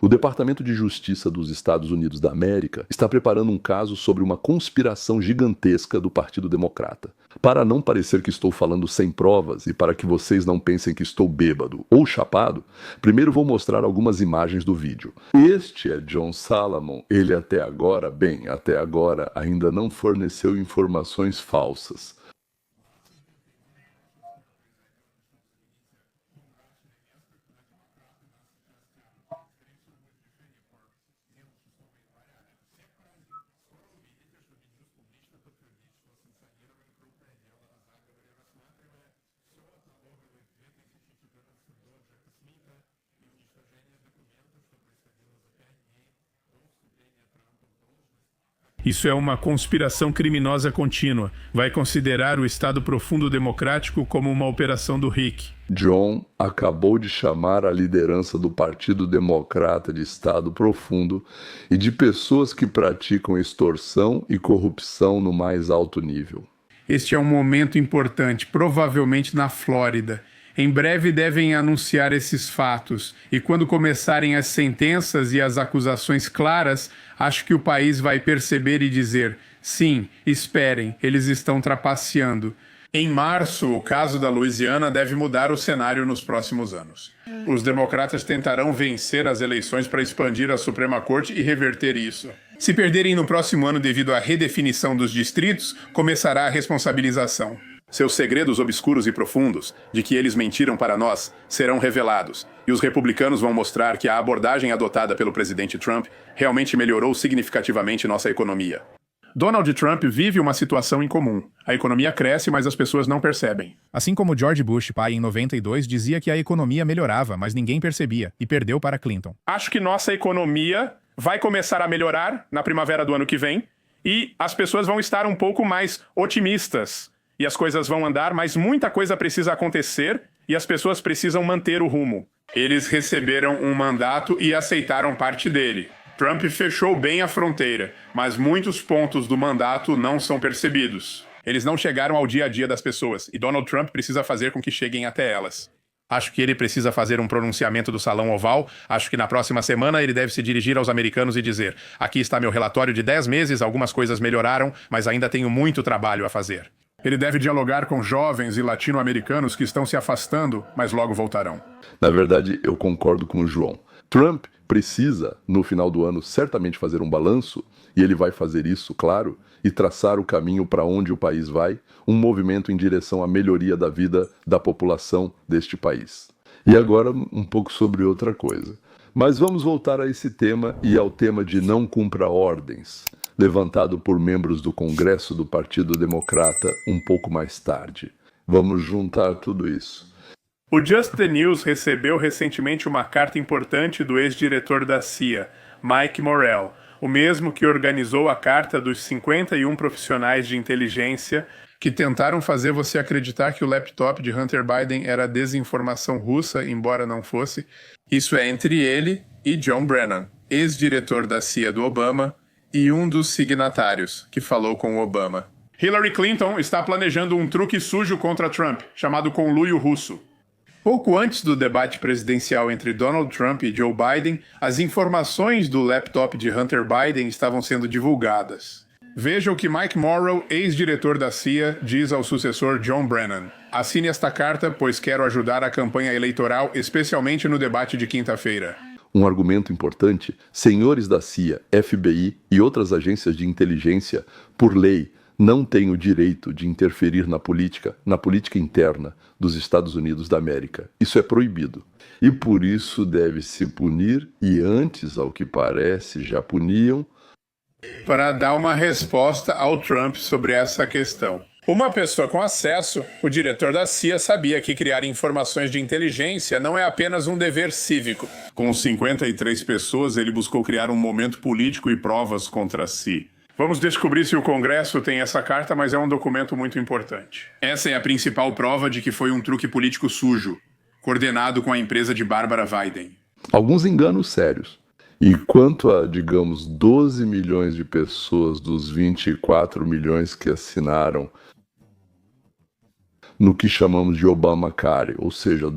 O Departamento de Justiça dos Estados Unidos da América está preparando um caso sobre uma conspiração gigantesca do Partido Democrata. Para não parecer que estou falando sem provas e para que vocês não pensem que estou bêbado ou chapado, primeiro vou mostrar algumas imagens do vídeo. Este é John Salomon. Ele até agora ainda não forneceu informações falsas. Isso é uma conspiração criminosa contínua. Vai considerar o Estado Profundo Democrático como uma operação do Rick. John acabou de chamar a liderança do Partido Democrata de Estado Profundo e de pessoas que praticam extorsão e corrupção no mais alto nível. Este é um momento importante, provavelmente na Flórida. Em breve devem anunciar esses fatos, e quando começarem as sentenças e as acusações claras, acho que o país vai perceber e dizer: sim, esperem, eles estão trapaceando. Em março, o caso da Louisiana deve mudar o cenário nos próximos anos. Os democratas tentarão vencer as eleições para expandir a Suprema Corte e reverter isso. Se perderem no próximo ano devido à redefinição dos distritos, começará a responsabilização. Seus segredos obscuros e profundos, de que eles mentiram para nós, serão revelados, e os republicanos vão mostrar que a abordagem adotada pelo presidente Trump realmente melhorou significativamente nossa economia. Donald Trump vive uma situação incomum. A economia cresce, mas as pessoas não percebem. Assim como George Bush, pai, em 92, dizia que a economia melhorava, mas ninguém percebia, e perdeu para Clinton. Acho que nossa economia vai começar a melhorar na primavera do ano que vem, e as pessoas vão estar um pouco mais otimistas. E as coisas vão andar, mas muita coisa precisa acontecer e as pessoas precisam manter o rumo. Eles receberam um mandato e aceitaram parte dele. Trump fechou bem a fronteira, mas muitos pontos do mandato não são percebidos. Eles não chegaram ao dia a dia das pessoas, e Donald Trump precisa fazer com que cheguem até elas. Acho que ele precisa fazer um pronunciamento do Salão Oval. Acho que na próxima semana ele deve se dirigir aos americanos e dizer: aqui está meu relatório de 10 meses, algumas coisas melhoraram, mas ainda tenho muito trabalho a fazer. Ele deve dialogar com jovens e latino-americanos que estão se afastando, mas logo voltarão. Na verdade, eu concordo com o João. Trump precisa, no final do ano, certamente fazer um balanço, e ele vai fazer isso, claro, e traçar o caminho para onde o país vai, um movimento em direção à melhoria da vida da população deste país. E agora, um pouco sobre outra coisa. Mas vamos voltar a esse tema e ao tema de não cumpra ordens, levantado por membros do Congresso do Partido Democrata um pouco mais tarde. Vamos juntar tudo isso. O Just the News recebeu recentemente uma carta importante do ex-diretor da CIA, Mike Morell, o mesmo que organizou a carta dos 51 profissionais de inteligência que tentaram fazer você acreditar que o laptop de Hunter Biden era desinformação russa, embora não fosse. Isso é entre ele e John Brennan, ex-diretor da CIA do Obama, e um dos signatários, que falou com o Obama. Hillary Clinton está planejando um truque sujo contra Trump, chamado conluio russo. Pouco antes do debate presidencial entre Donald Trump e Joe Biden, as informações do laptop de Hunter Biden estavam sendo divulgadas. Veja o que Mike Morell, ex-diretor da CIA, diz ao sucessor John Brennan. Assine esta carta, pois quero ajudar a campanha eleitoral, especialmente no debate de quinta-feira. Um argumento importante: senhores da CIA, FBI e outras agências de inteligência, por lei, não têm o direito de interferir na política interna dos Estados Unidos da América. Isso é proibido. E por isso deve-se punir, e antes, ao que parece, já puniam. Para dar uma resposta ao Trump sobre essa questão. Uma pessoa com acesso, o diretor da CIA, sabia que criar informações de inteligência não é apenas um dever cívico. Com 53 pessoas, ele buscou criar um momento político e provas contra si. Vamos descobrir se o Congresso tem essa carta, mas é um documento muito importante. Essa é a principal prova de que foi um truque político sujo, coordenado com a empresa de Barbara Biden. Alguns enganos sérios. E quanto a, digamos, 12 milhões de pessoas dos 24 milhões que assinaram no que chamamos de Obamacare, ou seja,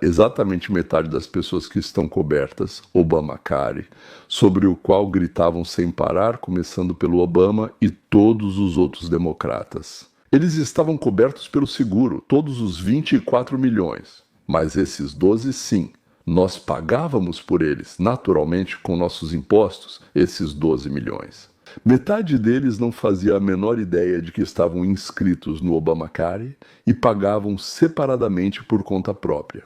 exatamente metade das pessoas que estão cobertas, Obamacare, sobre o qual gritavam sem parar, começando pelo Obama e todos os outros democratas. Eles estavam cobertos pelo seguro, todos os 24 milhões, mas esses 12 sim. Nós pagávamos por eles, naturalmente, com nossos impostos, esses 12 milhões. Metade deles não fazia a menor ideia de que estavam inscritos no Obamacare e pagavam separadamente por conta própria,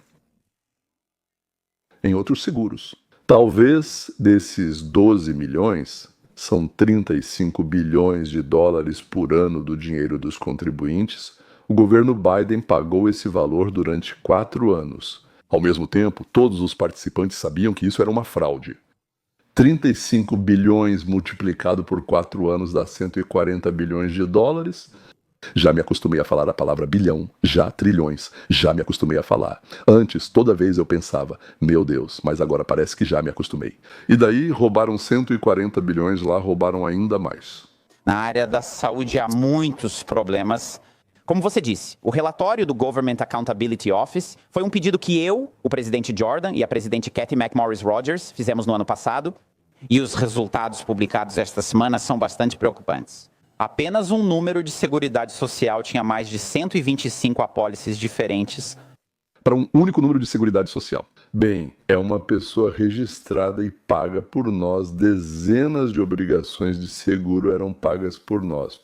em outros seguros. Talvez desses 12 milhões, são 35 bilhões de dólares por ano do dinheiro dos contribuintes, o governo Biden pagou esse valor durante 4 anos. Ao mesmo tempo, todos os participantes sabiam que isso era uma fraude. 35 bilhões multiplicado por 4 anos dá 140 bilhões de dólares. Já me acostumei a falar a palavra bilhão, já trilhões, já me acostumei a falar. Antes, toda vez eu pensava, meu Deus, mas agora parece que já me acostumei. E daí roubaram 140 bilhões lá, roubaram ainda mais. Na área da saúde há muitos problemas. Como você disse, o relatório do Government Accountability Office foi um pedido que eu, o presidente Jordan e a presidente Cathy McMorris Rodgers fizemos no ano passado, e os resultados publicados esta semana são bastante preocupantes. Apenas um número de Seguridade Social tinha mais de 125 apólices diferentes para um único número de Seguridade Social. Bem, é uma pessoa registrada e paga por nós. Dezenas de obrigações de seguro eram pagas por nós.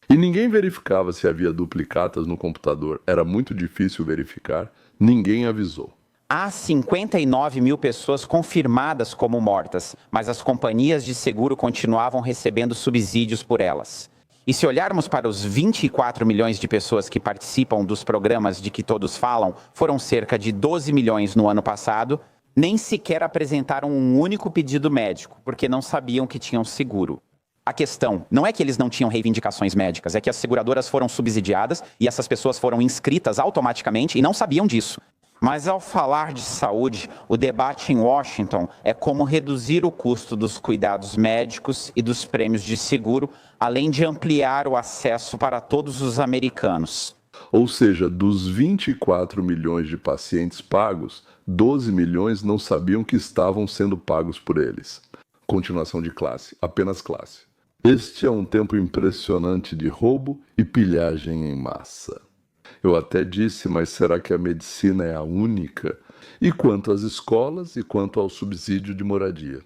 E ninguém verificava se havia duplicatas no computador. Era muito difícil verificar. Ninguém avisou. Há 59 mil pessoas confirmadas como mortas, mas as companhias de seguro continuavam recebendo subsídios por elas. E se olharmos para os 24 milhões de pessoas que participam dos programas de que todos falam, foram cerca de 12 milhões no ano passado, nem sequer apresentaram um único pedido médico, porque não sabiam que tinham seguro. A questão não é que eles não tinham reivindicações médicas, é que as seguradoras foram subsidiadas e essas pessoas foram inscritas automaticamente e não sabiam disso. Mas ao falar de saúde, o debate em Washington é como reduzir o custo dos cuidados médicos e dos prêmios de seguro, além de ampliar o acesso para todos os americanos. Ou seja, dos 24 milhões de pacientes pagos, 12 milhões não sabiam que estavam sendo pagos por eles. Continuação de classe, apenas classe. Este é um tempo impressionante de roubo e pilhagem em massa. Eu até disse, mas será que a medicina é a única? E quanto às escolas e quanto ao subsídio de moradia?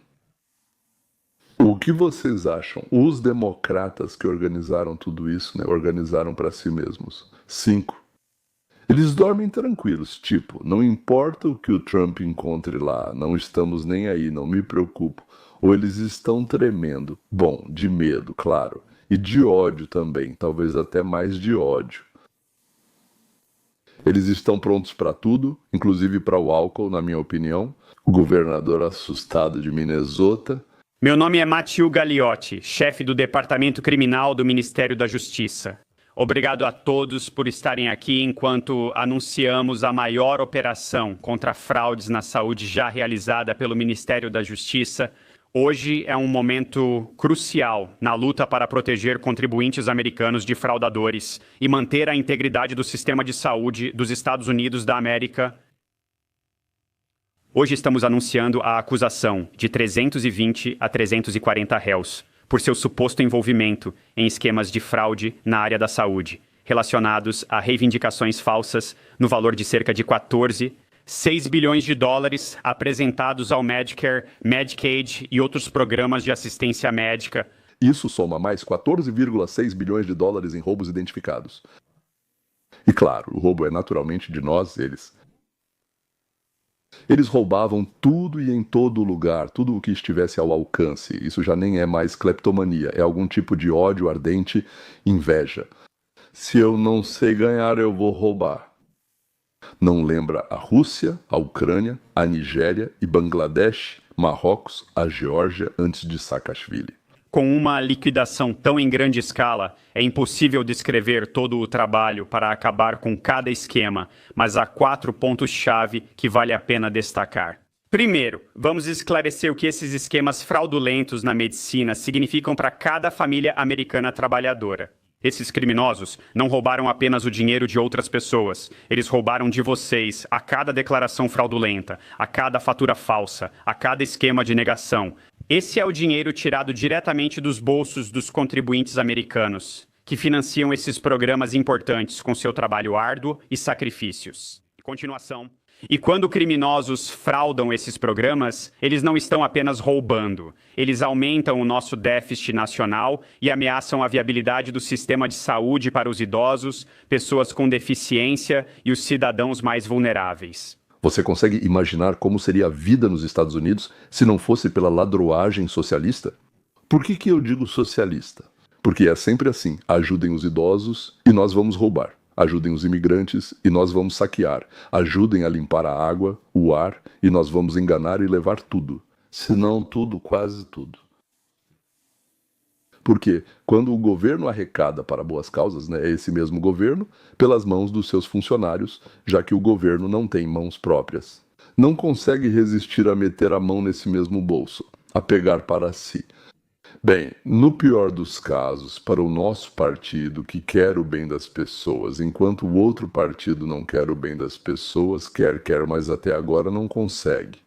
O que vocês acham? Os democratas que organizaram tudo isso, organizaram para si mesmos. 5. Eles dormem tranquilos, tipo, não importa o que o Trump encontre lá, não estamos nem aí, não me preocupo. Ou eles estão tremendo. Bom, de medo, claro. E de ódio também, talvez até mais de ódio. Eles estão prontos para tudo, inclusive para o álcool, na minha opinião. O governador assustado de Minnesota. Meu nome é Matthew Gagliotti, chefe do Departamento Criminal do Ministério da Justiça. Obrigado a todos por estarem aqui enquanto anunciamos a maior operação contra fraudes na saúde já realizada pelo Ministério da Justiça. Hoje é um momento crucial na luta para proteger contribuintes americanos de fraudadores e manter a integridade do sistema de saúde dos Estados Unidos da América. Hoje estamos anunciando a acusação de 320 a 340 réus por seu suposto envolvimento em esquemas de fraude na área da saúde, relacionados a reivindicações falsas no valor de cerca de 6 bilhões de dólares apresentados ao Medicare, Medicaid e outros programas de assistência médica. Isso soma mais 14,6 bilhões de dólares em roubos identificados. E claro, o roubo é naturalmente de nós, eles. Eles roubavam tudo e em todo lugar, tudo o que estivesse ao alcance. Isso já nem é mais cleptomania, é algum tipo de ódio ardente, inveja. Se eu não sei ganhar, eu vou roubar. Não lembra a Rússia, a Ucrânia, a Nigéria e Bangladesh, Marrocos, a Geórgia antes de Saakashvili. Com uma liquidação tão em grande escala, é impossível descrever todo o trabalho para acabar com cada esquema, mas há 4 pontos-chave que vale a pena destacar. Primeiro, vamos esclarecer o que esses esquemas fraudulentos na medicina significam para cada família americana trabalhadora. Esses criminosos não roubaram apenas o dinheiro de outras pessoas. Eles roubaram de vocês a cada declaração fraudulenta, a cada fatura falsa, a cada esquema de negação. Esse é o dinheiro tirado diretamente dos bolsos dos contribuintes americanos, que financiam esses programas importantes com seu trabalho árduo e sacrifícios. Continuação. E quando criminosos fraudam esses programas, eles não estão apenas roubando. Eles aumentam o nosso déficit nacional e ameaçam a viabilidade do sistema de saúde para os idosos, pessoas com deficiência e os cidadãos mais vulneráveis. Você consegue imaginar como seria a vida nos Estados Unidos se não fosse pela ladroagem socialista? Por que eu digo socialista? Porque é sempre assim: ajudem os idosos e nós vamos roubar. Ajudem os imigrantes e nós vamos saquear. Ajudem a limpar a água, o ar e nós vamos enganar e levar tudo. Se não tudo, quase tudo. Porque quando o governo arrecada para boas causas, é esse mesmo governo, pelas mãos dos seus funcionários, já que o governo não tem mãos próprias. Não consegue resistir a meter a mão nesse mesmo bolso, a pegar para si. Bem, no pior dos casos, para o nosso partido que quer o bem das pessoas, enquanto o outro partido não quer o bem das pessoas, quer, mas até agora não consegue.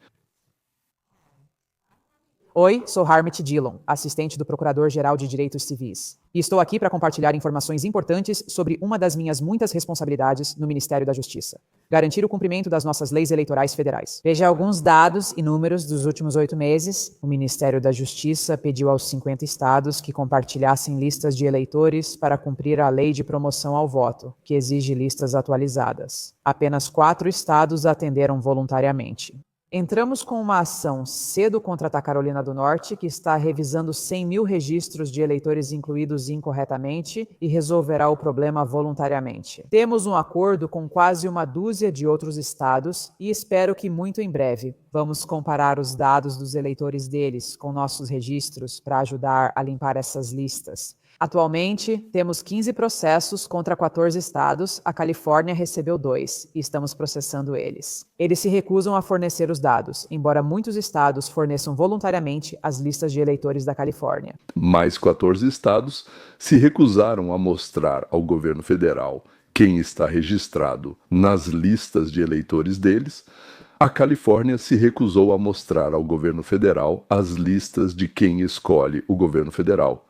Oi, sou Harmit Dillon, assistente do Procurador-Geral de Direitos Civis. E estou aqui para compartilhar informações importantes sobre uma das minhas muitas responsabilidades no Ministério da Justiça: garantir o cumprimento das nossas leis eleitorais federais. Veja alguns dados e números dos últimos 8 meses. O Ministério da Justiça pediu aos 50 estados que compartilhassem listas de eleitores para cumprir a Lei de Promoção ao Voto, que exige listas atualizadas. Apenas 4 estados atenderam voluntariamente. Entramos com uma ação cedo contra a Carolina do Norte, que está revisando 100 mil registros de eleitores incluídos incorretamente e resolverá o problema voluntariamente. Temos um acordo com quase uma dúzia de outros estados e espero que muito em breve vamos comparar os dados dos eleitores deles com nossos registros para ajudar a limpar essas listas. Atualmente, temos 15 processos contra 14 estados, a Califórnia recebeu 2 e estamos processando eles. Eles se recusam a fornecer os dados, embora muitos estados forneçam voluntariamente as listas de eleitores da Califórnia. Mais 14 estados se recusaram a mostrar ao governo federal quem está registrado nas listas de eleitores deles. A Califórnia se recusou a mostrar ao governo federal as listas de quem escolhe o governo federal.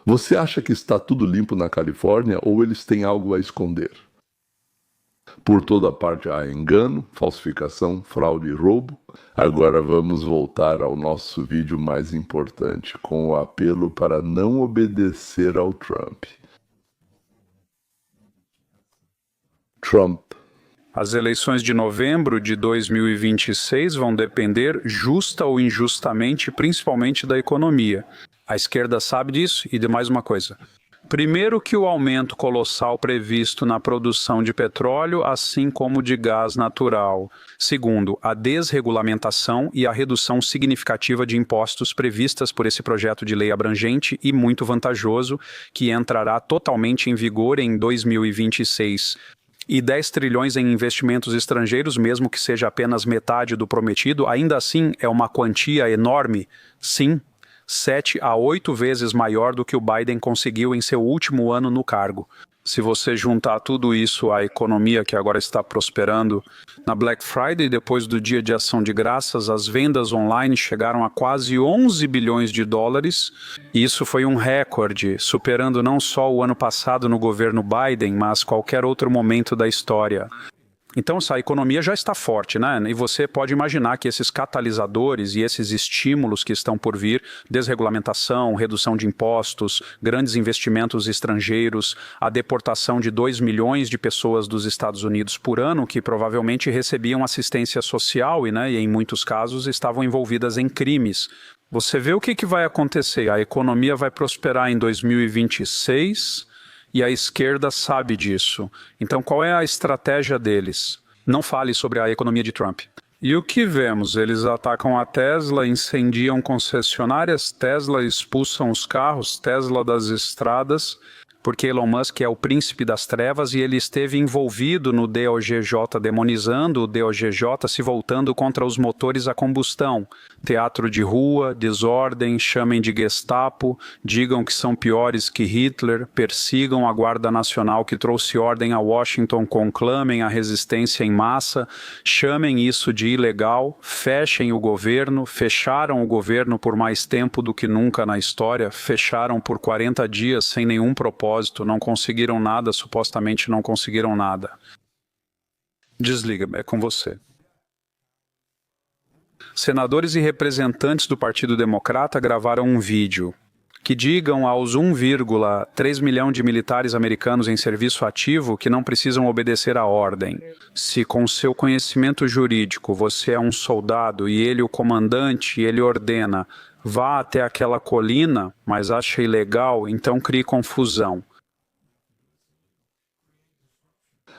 Você acha que está tudo limpo na Califórnia ou eles têm algo a esconder? Por toda parte há engano, falsificação, fraude e roubo. Agora vamos voltar ao nosso vídeo mais importante, com o apelo para não obedecer ao Trump. Trump. As eleições de novembro de 2026 vão depender, justa ou injustamente, principalmente da economia. A esquerda sabe disso e de mais uma coisa. Primeiro que o aumento colossal previsto na produção de petróleo, assim como de gás natural. Segundo, a desregulamentação e a redução significativa de impostos previstas por esse projeto de lei abrangente e muito vantajoso, que entrará totalmente em vigor em 2026. E 10 trilhões em investimentos estrangeiros, mesmo que seja apenas metade do prometido, ainda assim é uma quantia enorme, sim. 7 a 8 vezes maior do que o Biden conseguiu em seu último ano no cargo. Se você juntar tudo isso à economia que agora está prosperando, na Black Friday, depois do Dia de Ação de Graças, as vendas online chegaram a quase 11 bilhões de dólares. E isso foi um recorde, superando não só o ano passado no governo Biden, mas qualquer outro momento da história. Então, a economia já está forte, né? E você pode imaginar que esses catalisadores e esses estímulos que estão por vir, desregulamentação, redução de impostos, grandes investimentos estrangeiros, a deportação de 2 milhões de pessoas dos Estados Unidos por ano, que provavelmente recebiam assistência social e em muitos casos, estavam envolvidas em crimes. Você vê o que vai acontecer. A economia vai prosperar em 2026... E a esquerda sabe disso. Então, qual é a estratégia deles? Não fale sobre a economia de Trump. E o que vemos? Eles atacam a Tesla, incendiam concessionárias, Tesla expulsam os carros, Tesla das estradas. porque Elon Musk é o príncipe das trevas e ele esteve envolvido no DOGJ, demonizando o DOGJ, se voltando contra os motores a combustão. Teatro de rua, desordem, chamem de Gestapo, digam que são piores que Hitler, persigam a Guarda Nacional que trouxe ordem a Washington, conclamem a resistência em massa, chamem isso de ilegal, fechem o governo, fecharam o governo por mais tempo do que nunca na história, fecharam por 40 dias sem nenhum propósito, não conseguiram nada, supostamente não conseguiram nada. Desliga, é com você. Senadores e representantes do Partido Democrata gravaram um vídeo que digam aos 1,3 milhão de militares americanos em serviço ativo que não precisam obedecer à ordem. Se com seu conhecimento jurídico você é um soldado e ele o comandante e ele ordena vá até aquela colina, mas acha ilegal, então crie confusão.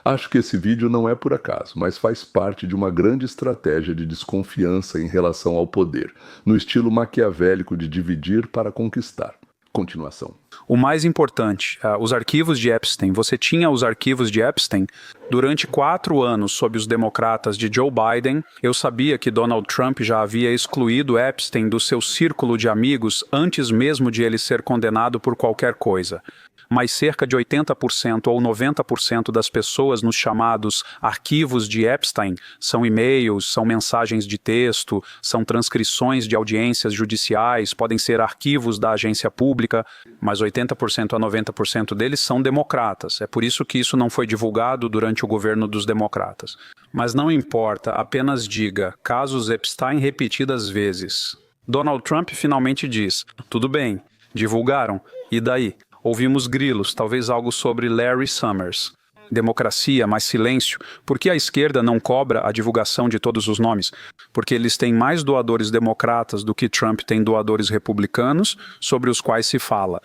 Acho que esse vídeo não é por acaso, mas faz parte de uma grande estratégia de desconfiança em relação ao poder, no estilo maquiavélico de dividir para conquistar. Continuação. O mais importante, os arquivos de Epstein. Você tinha os arquivos de Epstein durante 4 anos sob os democratas de Joe Biden. Eu sabia que Donald Trump já havia excluído Epstein do seu círculo de amigos antes mesmo de ele ser condenado por qualquer coisa. Mas cerca de 80% ou 90% das pessoas nos chamados arquivos de Epstein são e-mails, são mensagens de texto, são transcrições de audiências judiciais, podem ser arquivos da agência pública, mas 80% a 90% deles são democratas. É por isso que isso não foi divulgado durante o governo dos democratas. Mas não importa, apenas diga, casos Epstein repetidas vezes. Donald Trump finalmente diz, tudo bem, divulgaram, e daí? Ouvimos grilos, talvez algo sobre Larry Summers. Democracia, mais silêncio. Por que a esquerda não cobra a divulgação de todos os nomes? Porque eles têm mais doadores democratas do que Trump tem doadores republicanos, sobre os quais se fala.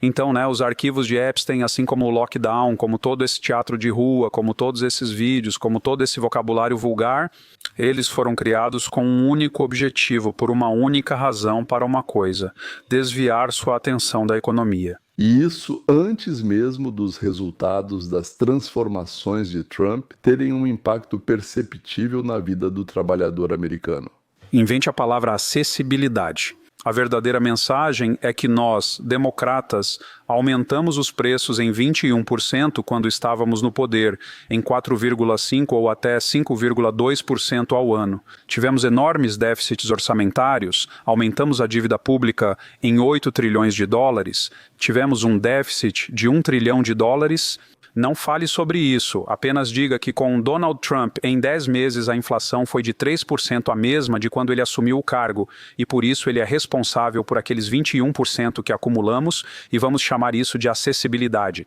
Então, os arquivos de Epstein, assim como o lockdown, como todo esse teatro de rua, como todos esses vídeos, como todo esse vocabulário vulgar, eles foram criados com um único objetivo, por uma única razão para uma coisa: desviar sua atenção da economia. E isso antes mesmo dos resultados das transformações de Trump terem um impacto perceptível na vida do trabalhador americano. Invente a palavra acessibilidade. A verdadeira mensagem é que nós, democratas, aumentamos os preços em 21% quando estávamos no poder, em 4,5% ou até 5,2% ao ano. Tivemos enormes déficits orçamentários, aumentamos a dívida pública em 8 trilhões de dólares, tivemos um déficit de 1 trilhão de dólares. Não fale sobre isso, apenas diga que com Donald Trump, em 10 meses, a inflação foi de 3% a mesma de quando ele assumiu o cargo, e por isso ele é responsável por aqueles 21% que acumulamos, e vamos chamar isso de acessibilidade.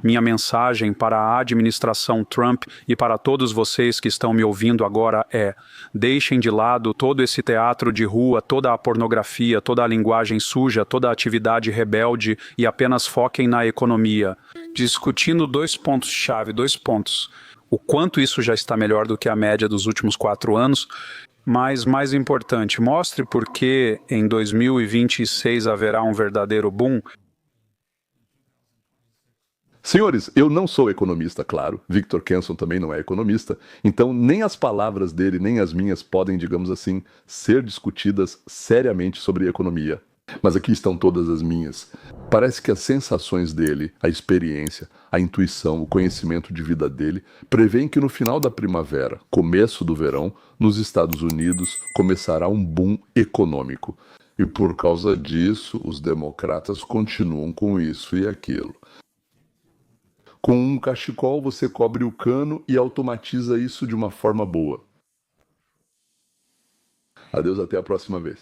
Minha mensagem para a administração Trump e para todos vocês que estão me ouvindo agora é: deixem de lado todo esse teatro de rua, toda a pornografia, toda a linguagem suja, toda a atividade rebelde e apenas foquem na economia. Discutindo 2 pontos-chave, 2 pontos. O quanto isso já está melhor do que a média dos últimos 4 anos, mas mais importante, mostre por que em 2026 haverá um verdadeiro boom. Senhores, eu não sou economista, claro, Victor Kenson também não é economista, então nem as palavras dele nem as minhas podem, digamos assim, ser discutidas seriamente sobre economia. Mas aqui estão todas as minhas. Parece que as sensações dele, a experiência, a intuição, o conhecimento de vida dele, prevêem que no final da primavera, começo do verão, nos Estados Unidos começará um boom econômico. E por causa disso, os democratas continuam com isso e aquilo. Com um cachecol você cobre o cano e automatiza isso de uma forma boa. Adeus, até a próxima vez.